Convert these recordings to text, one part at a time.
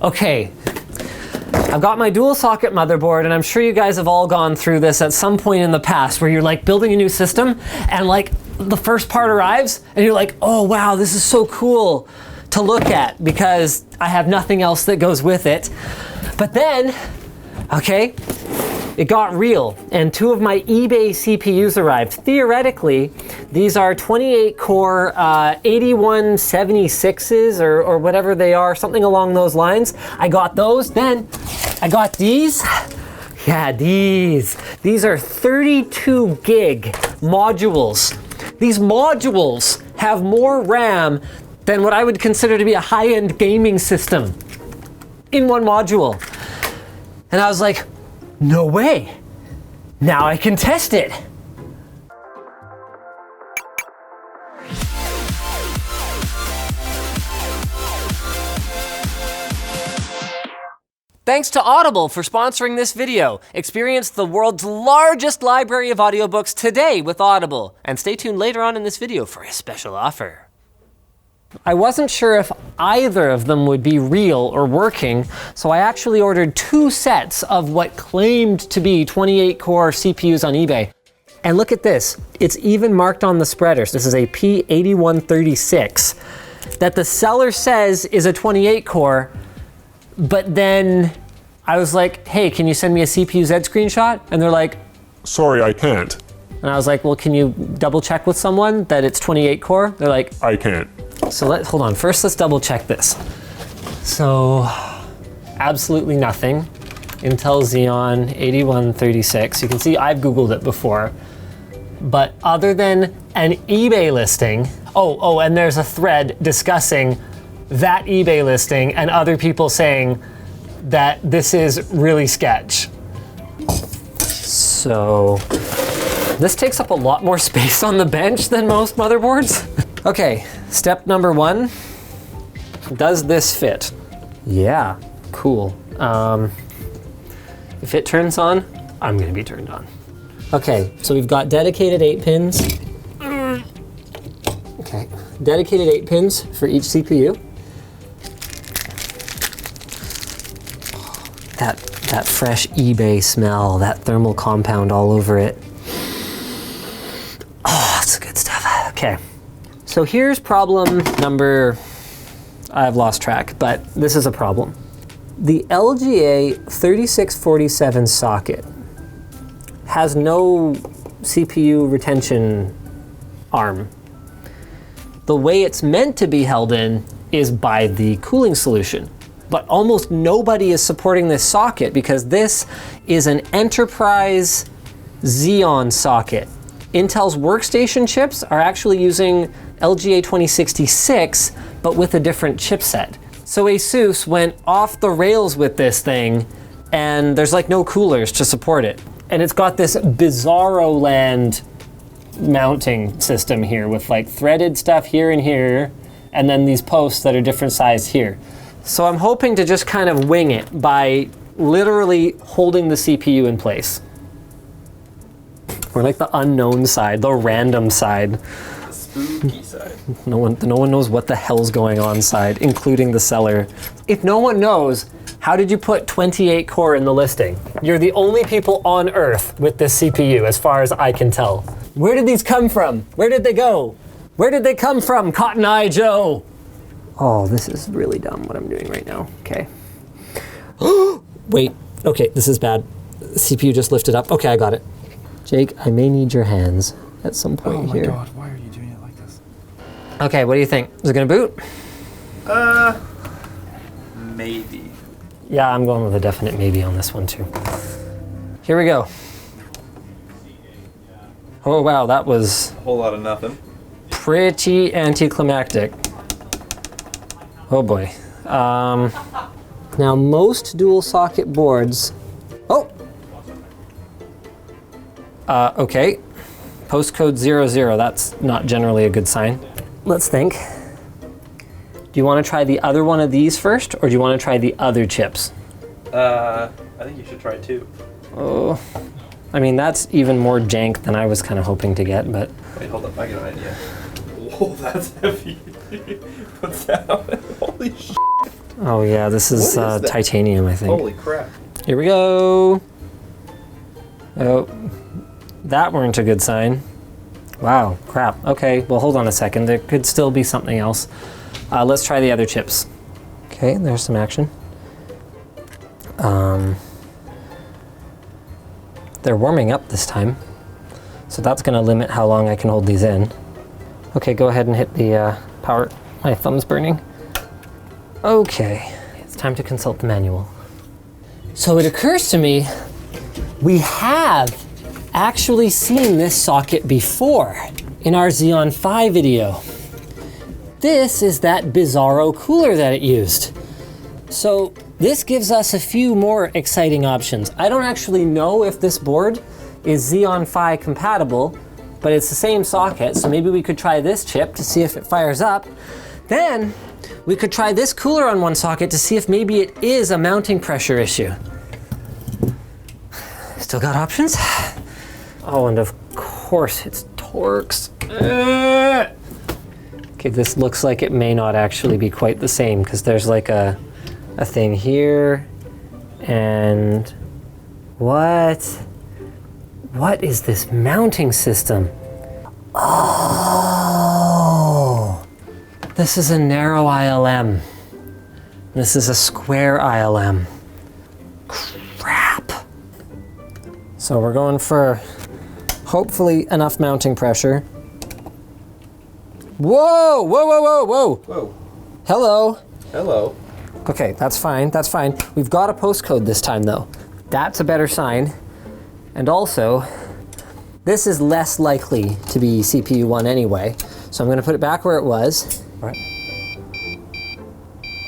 Okay, I've got my dual socket motherboard, and I'm sure you guys have all gone through this at some point in the past where you're like building a new system and like the first part arrives and you're like, oh wow, this is so cool to look at because I have nothing else that goes with it. But then, okay, it got real and 2 of my eBay CPUs arrived. Theoretically, these are 28 core 8176s or whatever they are, something along those lines. I got those, then I got these. Yeah, these are 32 gig modules. These modules have more RAM than what I would consider to be a high-end gaming system in one module. And I was like, no way, now I can test it. Thanks to Audible for sponsoring this video. Experience the world's largest library of audiobooks today with Audible. And stay tuned later on in this video for a special offer. I wasn't sure if either of them would be real or working, so I actually ordered 2 sets of what claimed to be 28 core CPUs on eBay. And look at this, it's even marked on the spreaders. This is a P8136 that the seller says is a 28 core, but then I was like, hey, can you send me a CPU Z screenshot? And they're like, sorry, I can't. And I was like, well, can you double check with someone that it's 28 core? They're like, I can't. So hold on, first let's double check this. So, absolutely nothing. Intel Xeon 8136. You can see I've Googled it before. But other than an eBay listing, oh, and there's a thread discussing that eBay listing and other people saying that this is really sketch. So, this takes up a lot more space on the bench than most motherboards. Okay, step number 1, does this fit? Yeah, cool. If it turns on, I'm gonna be turned on. Okay, so we've got dedicated 8 pins. Okay, dedicated 8 pins for each CPU. That fresh eBay smell, that thermal compound all over it. Oh, that's good stuff. Okay. So here's problem number, I've lost track, but this is a problem. The LGA 3647 socket has no CPU retention arm. The way it's meant to be held in is by the cooling solution. But almost nobody is supporting this socket because this is an enterprise Xeon socket. Intel's workstation chips are actually using LGA 2066, but with a different chipset. So ASUS went off the rails with this thing, and there's like no coolers to support it. And it's got this bizarro land mounting system here with like threaded stuff here and here, and then these posts that are different sized here. So I'm hoping to just kind of wing it by literally holding the CPU in place. Or like the unknown side, the random side. Spooky side. No one knows what the hell's going on side, including the seller. If no one knows, how did you put 28 core in the listing? You're the only people on earth with this CPU, as far as I can tell. Where did these come from? Where did they go? Where did they come from, Cotton Eye Joe? Oh, this is really dumb what I'm doing right now. Okay. Wait, okay, this is bad. The CPU just lifted up. Okay, I got it. Jake, I may need your hands at some point here. Oh my god, why are you doing it like this? Okay, what do you think? Is it gonna boot? Maybe. Yeah, I'm going with a definite maybe on this one too. Here we go. Oh wow, that was A whole lot of nothing. pretty anticlimactic. Oh boy. Now most dual socket boards, okay. Postcode 00, that's not generally a good sign. Let's think. Do you want to try the other one of these first, or do you want to try the other chips? I think you should try 2. Oh, I mean, that's even more jank than I was kind of hoping to get, but... Wait, hold up, I got an idea. Whoa, that's heavy. What's that? Holy shit. Oh yeah, this is, What is that? titanium, I think. Holy crap. Here we go. Oh, that weren't a good sign. Wow, crap. Okay, well hold on a second. There could still be something else. Let's try the other chips. Okay, there's some action. They're warming up this time, so that's going to limit how long I can hold these in. Okay, go ahead and hit the power. My thumb's burning. Okay, it's time to consult the manual. So it occurs to me, we have actually seen this socket before in our Xeon Phi video. This is that bizarro cooler that it used. So this gives us a few more exciting options. I don't actually know if this board is Xeon Phi compatible, but it's the same socket, so maybe we could try this chip to see if it fires up. Then we could try this cooler on one socket to see if maybe it is a mounting pressure issue. Still got options? Oh, and of course it's Torx. Okay, this looks like it may not actually be quite the same because there's like a thing here, and what is this mounting system? Oh, this is a narrow ILM. This is a square ILM. Crap. So we're going for hopefully enough mounting pressure. Whoa, whoa, whoa, whoa, whoa. Whoa. Hello. Hello. Okay, that's fine, that's fine. We've got a postcode this time though. That's a better sign. And also, this is less likely to be CPU 1 anyway. So I'm gonna put it back where it was. All right.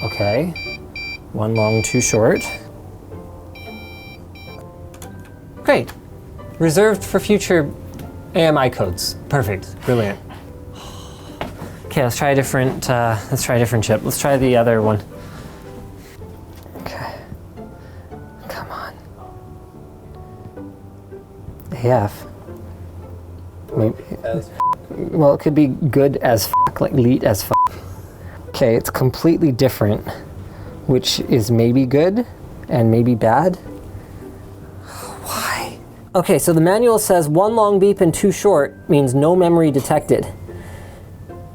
Okay, one long, two short. Great, reserved for future AMI codes. Perfect, brilliant. Okay, let's try a different chip. Let's try the other one. Okay, come on. AF. Maybe. Well, it could be good as fuck, like leet as fuck. Okay, it's completely different, which is maybe good and maybe bad. Why? Okay, so the manual says 1 long beep and 2 short means no memory detected.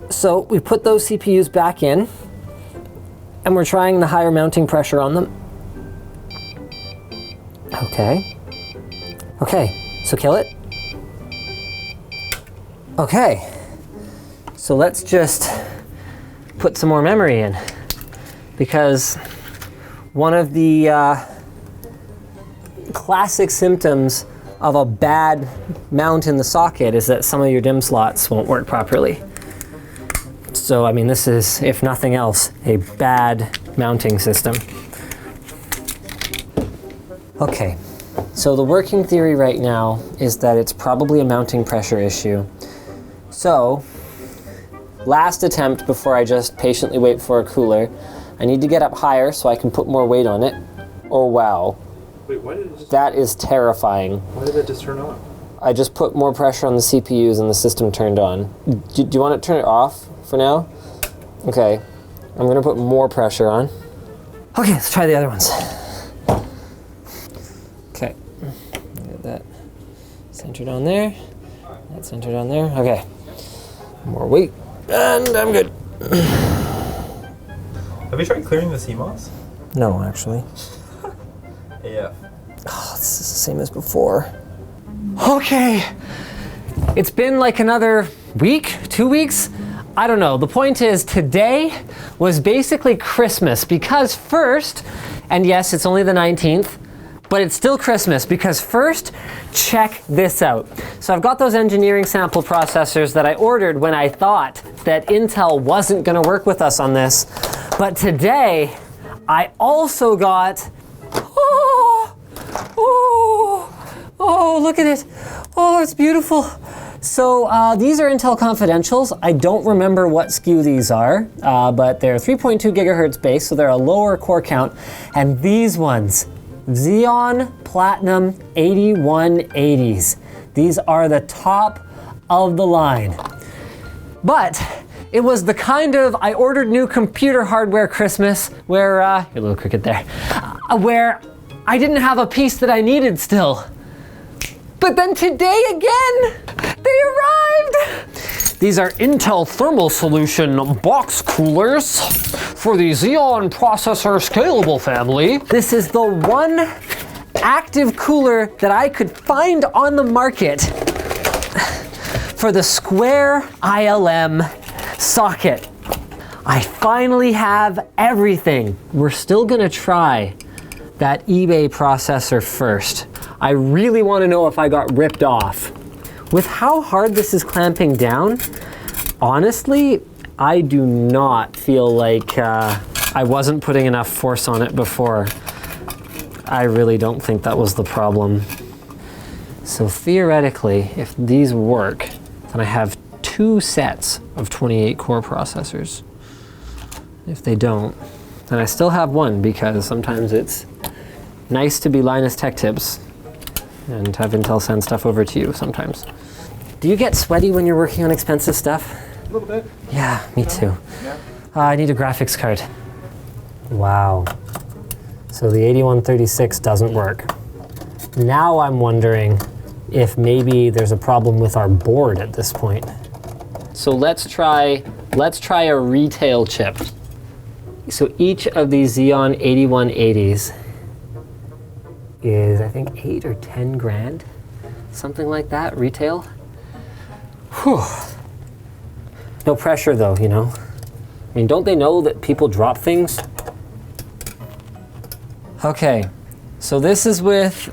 So we put those CPUs back in, and we're trying the higher mounting pressure on them. Okay. Okay, so kill it. Okay. So let's just put some more memory in, because one of the classic symptoms of a bad mount in the socket is that some of your DIMM slots won't work properly. So, I mean, this is, if nothing else, a bad mounting system. Okay, so the working theory right now is that it's probably a mounting pressure issue. So, last attempt before I just patiently wait for a cooler, I need to get up higher so I can put more weight on it. Oh wow. Wait, why did it just... That is terrifying. Why did that just turn on? I just put more pressure on the CPUs and the system turned on. Do you want to turn it off for now? Okay, I'm gonna put more pressure on. Okay, let's try the other ones. Okay, get that centered on there. That's centered on there. Okay, more weight, and I'm good. Have you tried clearing the CMOS? No, actually. Yeah. Oh, this is the same as before. Okay, it's been like another week, 2 weeks. I don't know. The point is, today was basically Christmas because first, and yes, it's only the 19th, but it's still Christmas because first, check this out. So I've got those engineering sample processors that I ordered when I thought that Intel wasn't going to work with us on this. But today, I also got, oh, look at it. Oh, it's beautiful. So these are Intel Confidentials. I don't remember what SKU these are, but they're 3.2 gigahertz base, so they're a lower core count. And these ones, Xeon Platinum 8180s. These are the top of the line. But It was the kind of, I ordered new computer hardware Christmas where, your little cricket there, where I didn't have a piece that I needed still. But then today again, they arrived. These are Intel Thermal Solution box coolers for the Xeon processor scalable family. This is the one active cooler that I could find on the market for the square ILM socket. I finally have everything. We're still gonna try that eBay processor first. I really want to know if I got ripped off. With how hard this is clamping down, honestly, I do not feel like I wasn't putting enough force on it before. I really don't think that was the problem. So theoretically, if these work, then I have 2 sets of 28 core processors. If they don't, then I still have one, because sometimes it's nice to be Linus Tech Tips and have Intel send stuff over to you sometimes. Do you get sweaty when you're working on expensive stuff? A little bit. Yeah, me too. Yeah. I need a graphics card. Wow. So the 8136 doesn't work. Now I'm wondering if maybe there's a problem with our board at this point. So let's try a retail chip. So each of these Xeon 8180s is, I think, 8 or 10 grand, something like that, retail. Whew. No pressure though, you know? I mean, don't they know that people drop things? Okay, so this is with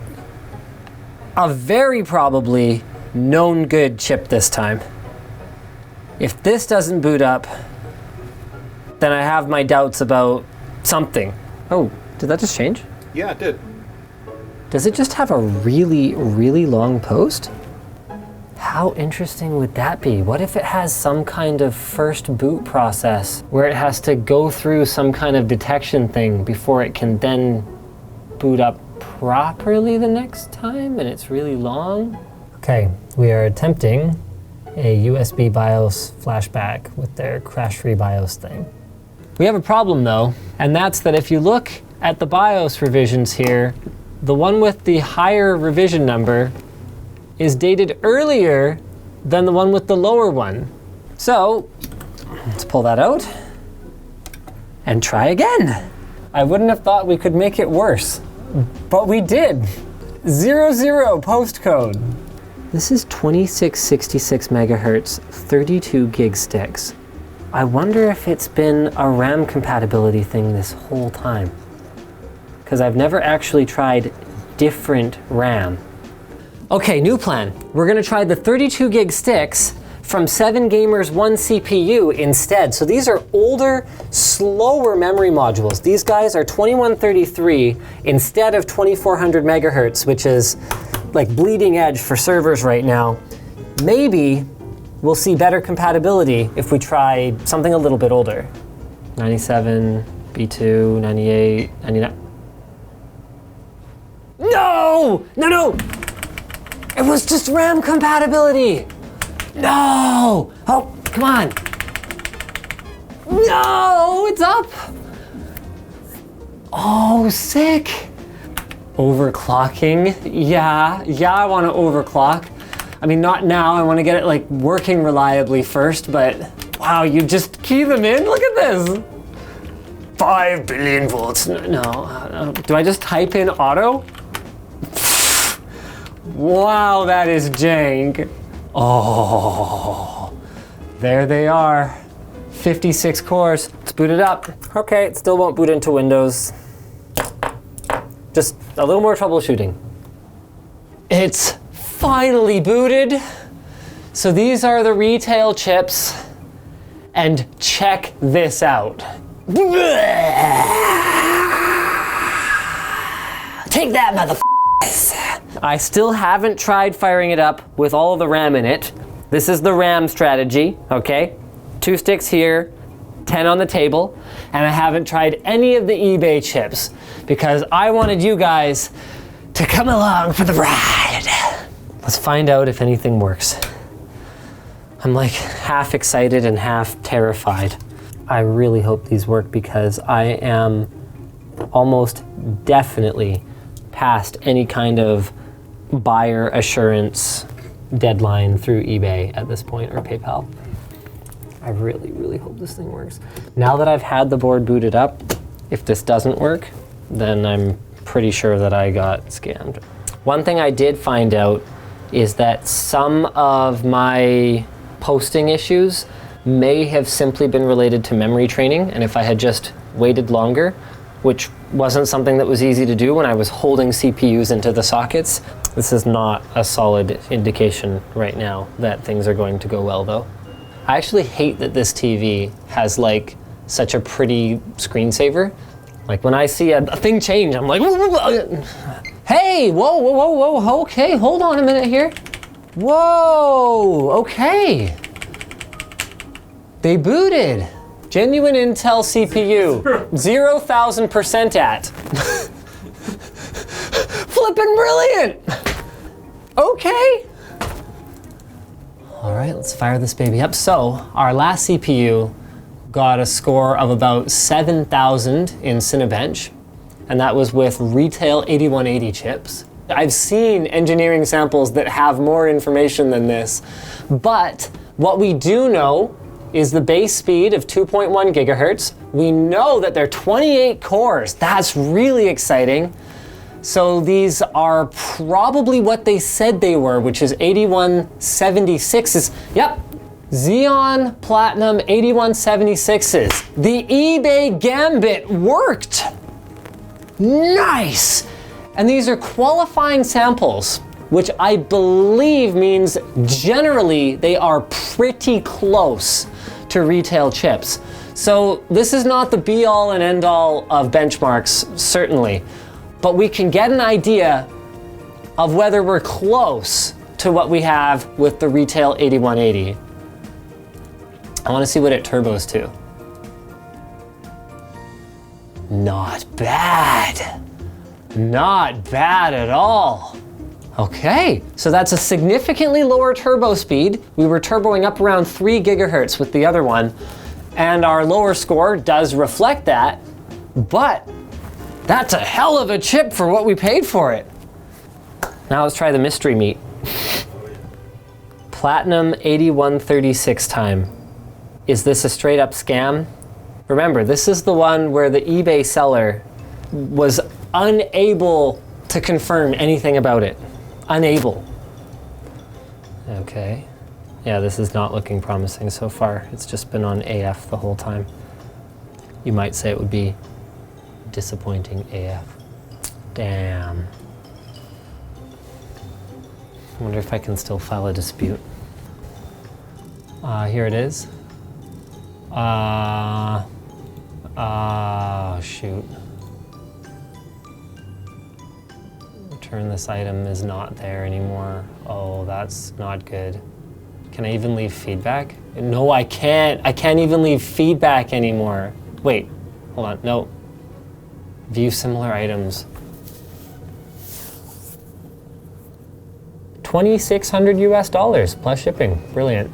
a very probably known good chip this time. If this doesn't boot up, then I have my doubts about something. Oh, did that just change? Yeah, it did. Does it just have a really, really long post? How interesting would that be? What if it has some kind of first boot process where it has to go through some kind of detection thing before it can then boot up properly the next time and it's really long? Okay, we are attempting a USB BIOS flashback with their crash-free BIOS thing. We have a problem though, and that's that if you look at the BIOS revisions here, the one with the higher revision number is dated earlier than the one with the lower one. So let's pull that out and try again. I wouldn't have thought we could make it worse, but we did. 00 postcode. This is 2666 megahertz, 32 gig sticks. I wonder if it's been a RAM compatibility thing this whole time, because I've never actually tried different RAM. Okay, new plan. We're gonna try the 32 gig sticks from 7 Gamers 1 CPU instead. So these are older, slower memory modules. These guys are 2133 instead of 2400 megahertz, which is like bleeding edge for servers right now. Maybe we'll see better compatibility if we try something a little bit older. 97, B2, 98, 99. No! No, no! It was just RAM compatibility! No! Oh, come on! No! It's up! Oh, sick! Overclocking? Yeah, I want to overclock. I mean, not now, I want to get it like working reliably first, but wow, you just key them in? Look at this! 5 billion volts. No. Do I just type in auto? Wow, that is jank. Oh, there they are. 56 cores. Let's boot it up. Okay, it still won't boot into Windows. Just a little more troubleshooting. It's finally booted. So these are the retail chips. And check this out. Take that, motherfucker. I still haven't tried firing it up with all of the RAM in it. This is the RAM strategy, okay? 2 sticks here, 10 on the table, and I haven't tried any of the eBay chips because I wanted you guys to come along for the ride. Let's find out if anything works. I'm like half excited and half terrified. I really hope these work because I am almost definitely past any kind of buyer assurance deadline through eBay at this point, or PayPal. I really, really hope this thing works. Now that I've had the board booted up, if this doesn't work, then I'm pretty sure that I got scammed. One thing I did find out is that some of my posting issues may have simply been related to memory training, and if I had just waited longer, which wasn't something that was easy to do when I was holding CPUs into the sockets, this is not a solid indication right now that things are going to go well though. I actually hate that this TV has like such a pretty screensaver. Like when I see a thing change, I'm like, hey, whoa, okay, hold on a minute here. Whoa, okay. They booted. Genuine Intel CPU, 0,000% at. Flippin' brilliant. Okay. All right, let's fire this baby up. So our last CPU got a score of about 7,000 in Cinebench, and that was with retail 8180 chips. I've seen engineering samples that have more information than this, but what we do know is the base speed of 2.1 gigahertz. We know that they're 28 cores. That's really exciting. So these are probably what they said they were, which is 8176s. Yep, Xeon Platinum 8176s. The eBay Gambit worked. Nice. And these are qualifying samples, which I believe means generally they are pretty close to retail chips. So this is not the be all and end all of benchmarks, certainly, but we can get an idea of whether we're close to what we have with the retail 8180. I want to see what it turbos to. Not bad. Not bad at all. Okay, so that's a significantly lower turbo speed. We were turboing up around 3 gigahertz with the other one, and our lower score does reflect that, but that's a hell of a chip for what we paid for it. Now let's try the mystery meat. Platinum 8136 time. Is this a straight up scam? Remember, this is the one where the eBay seller was unable to confirm anything about it. Unable. Okay. Yeah, this is not looking promising so far. It's just been on AF the whole time. You might say it would be disappointing AF. Damn. I wonder if I can still file a dispute. Here it is. Shoot. Return this item is not there anymore. Oh, that's not good. Can I even leave feedback? No, I can't. I can't even leave feedback anymore. Wait, hold on, no. View similar items. 2,600 US dollars plus shipping, brilliant.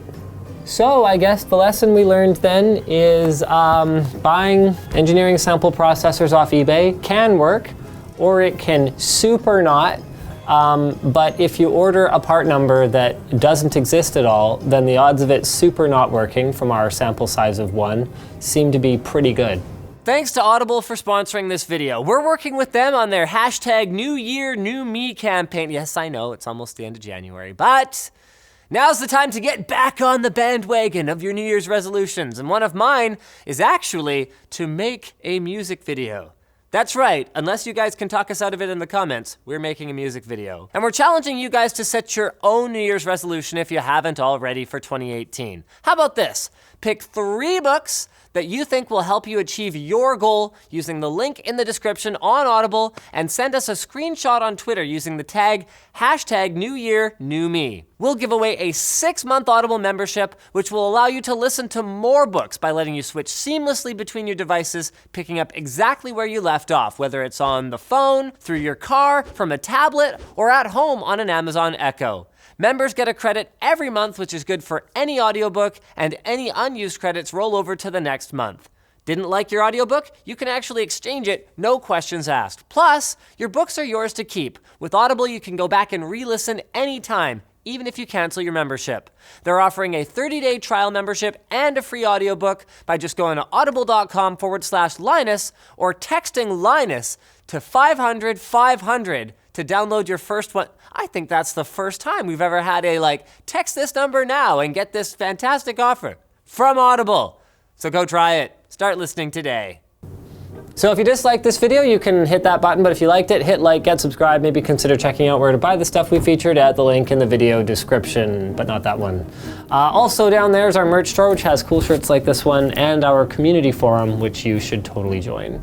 So I guess the lesson we learned then is buying engineering sample processors off eBay can work, or it can super not. But if you order a part number that doesn't exist at all, then the odds of it super not working from our sample size of 1 seem to be pretty good. Thanks to Audible for sponsoring this video. We're working with them on their hashtag New Year, New Me campaign. Yes, I know, it's almost the end of January, but now's the time to get back on the bandwagon of your New Year's resolutions. And one of mine is actually to make a music video. That's right, unless you guys can talk us out of it in the comments, we're making a music video. And we're challenging you guys to set your own New Year's resolution if you haven't already for 2018. How about this? Pick 3 books that you think will help you achieve your goal using the link in the description on Audible, and send us a screenshot on Twitter using the tag hashtag New Year, New Me. We'll give away a 6-month Audible membership, which will allow you to listen to more books by letting you switch seamlessly between your devices, picking up exactly where you left off, whether it's on the phone, through your car, from a tablet, or at home on an Amazon Echo. Members get a credit every month, which is good for any audiobook, and any unused credits roll over to the next month. Didn't like your audiobook? You can actually exchange it, no questions asked. Plus, your books are yours to keep. With Audible, you can go back and re-listen anytime, even if you cancel your membership. They're offering a 30-day trial membership and a free audiobook by just going to audible.com/Linus or texting Linus to 500-500 to download your first one. I think that's the first time we've ever had a text this number now and get this fantastic offer from Audible. So go try it. Start listening today. So if you disliked this video, you can hit that button, but if you liked it, hit like, get subscribed, maybe consider checking out where to buy the stuff we featured at the link in the video description, but not that one. Also down there is our merch store, which has cool shirts like this one, and our community forum, which you should totally join.